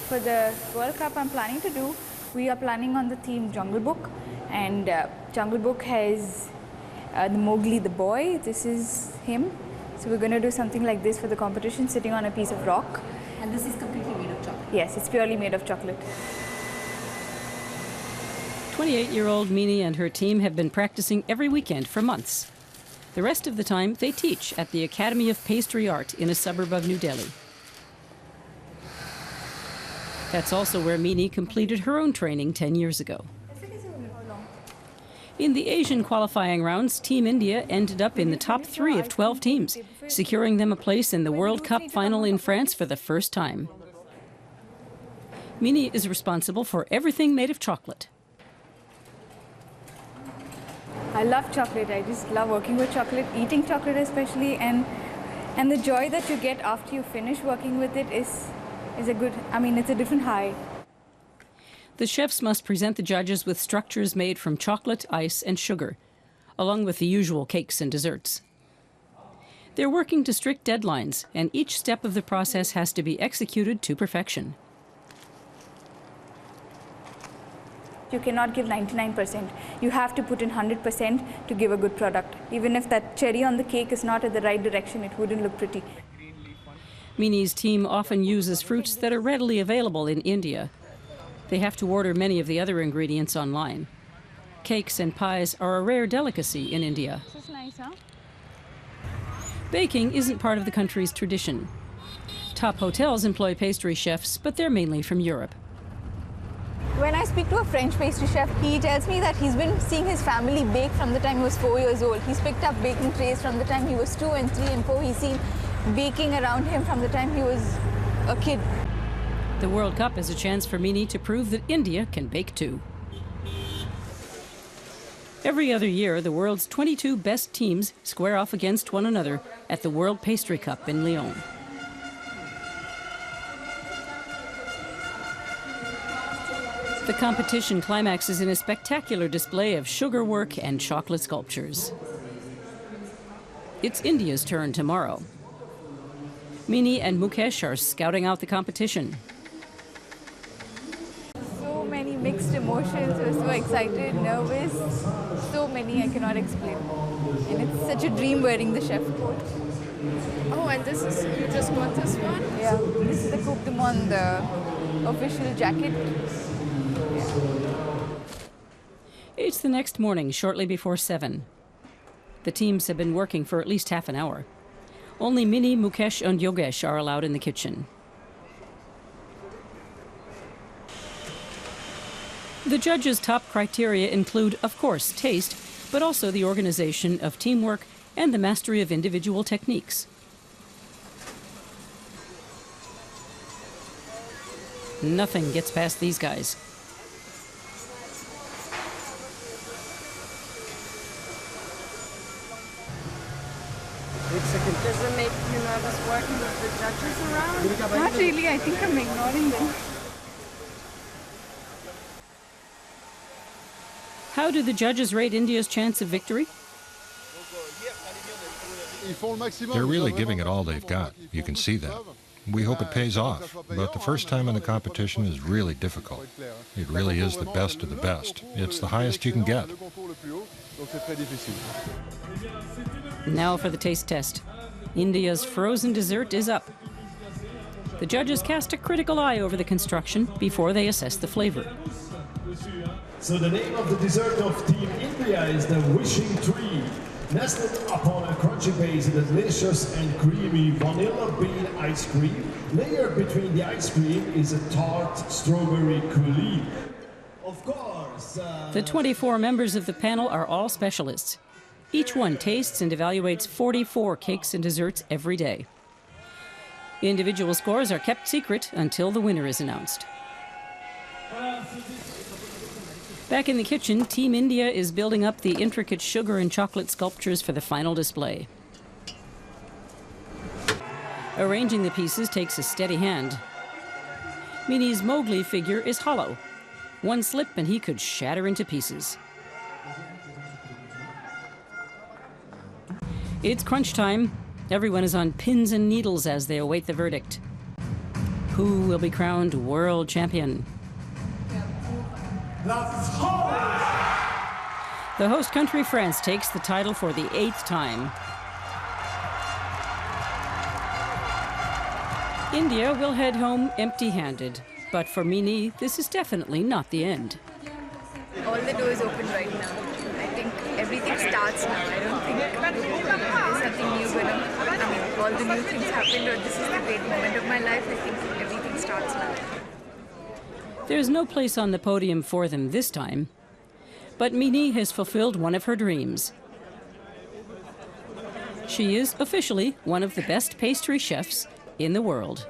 for the World Cup I'm planning to do, we are planning on the theme Jungle Book, and Jungle Book has the Mowgli the boy. This is him. So we're going to do something like this for the competition, sitting on a piece of rock. And this is completely made of chocolate? Yes, it's purely made of chocolate. 28-year-old Mee-nee and her team have been practicing every weekend for months. The rest of the time, they teach at the Academy of Pastry Art in a suburb of New Delhi. That's also where Mee-nee completed her own training 10 years ago. In the Asian qualifying rounds, Team India ended up in the top 3 of 12 teams, securing them a place in the World Cup final in France for the first time. Mee-nee is responsible for everything made of chocolate. I love chocolate. I just love working with chocolate, eating chocolate especially, and the joy that you get after you finish working with it is a good, it's a different high. The chefs must present the judges with structures made from chocolate, ice, and sugar, along with the usual cakes and desserts. They're working to strict deadlines, and each step of the process has to be executed to perfection. You cannot give 99%. You have to put in 100% to give a good product. Even if that cherry on the cake is not at the right direction, it wouldn't look pretty. Mee-nee's team often uses fruits that are readily available in India. They have to order many of the other ingredients online. Cakes and pies are a rare delicacy in India. This is nice, huh? Baking isn't part of the country's tradition. Top hotels employ pastry chefs, but they're mainly from Europe. When I speak to a French pastry chef, he tells me that he's been seeing his family bake from the time he was 4 years old. He's picked up baking trays from the time he was 2 and 3 and 4. He's seen baking around him from the time he was a kid. The World Cup is a chance for Mee-nee to prove that India can bake too. Every other year, the world's 22 best teams square off against one another at the World Pastry Cup in Lyon. The competition climaxes in a spectacular display of sugar work and chocolate sculptures. It's India's turn tomorrow. Mee-nee and Mukesh are scouting out the competition. So many mixed emotions. We're so excited, nervous. So many I cannot explain. And it's such a dream wearing the chef coat. Oh, and this is, you just got this one? Yeah, this is the Coupe du Monde, the official jacket. It's the next morning, shortly before 7. The teams have been working for at least half an hour. Only Mee-nee, Mukesh and Yogesh are allowed in the kitchen. The judges' top criteria include, of course, taste, but also the organization of teamwork and the mastery of individual techniques. Nothing gets past these guys. Does it make you nervous working with the judges around? Not really, I think I'm ignoring them. How do the judges rate India's chance of victory? They're really giving it all they've got. You can see that. We hope it pays off, but the first time in the competition is really difficult. It really is the best of the best. It's the highest you can get. Now for the taste test. India's frozen dessert is up. The judges cast a critical eye over the construction before they assess the flavor. So the name of the dessert of Team India is the Wishing Tree. Nestled upon a crunchy base is a delicious and creamy vanilla bean ice cream. Layered between the ice cream is a tart strawberry coulis. Of course... The 24 members of the panel are all specialists. Each one tastes and evaluates 44 cakes and desserts every day. Individual scores are kept secret until the winner is announced. Back in the kitchen, Team India is building up the intricate sugar and chocolate sculptures for the final display. Arranging the pieces takes a steady hand. Mee-nee's Mowgli figure is hollow. One slip and he could shatter into pieces. It's crunch time. Everyone is on pins and needles as they await the verdict. Who will be crowned world champion? The host country, France, takes the title for the 8th time. India will head home empty-handed. But for Mee-nee, this is definitely not the end. All the doors open right now. I think everything starts now. I don't think there's something new going on. I mean, all the new things happened, or this is the great moment of my life. I think everything starts now. There's no place on the podium for them this time. But Mee-nee has fulfilled one of her dreams. She is officially one of the best pastry chefs in the world.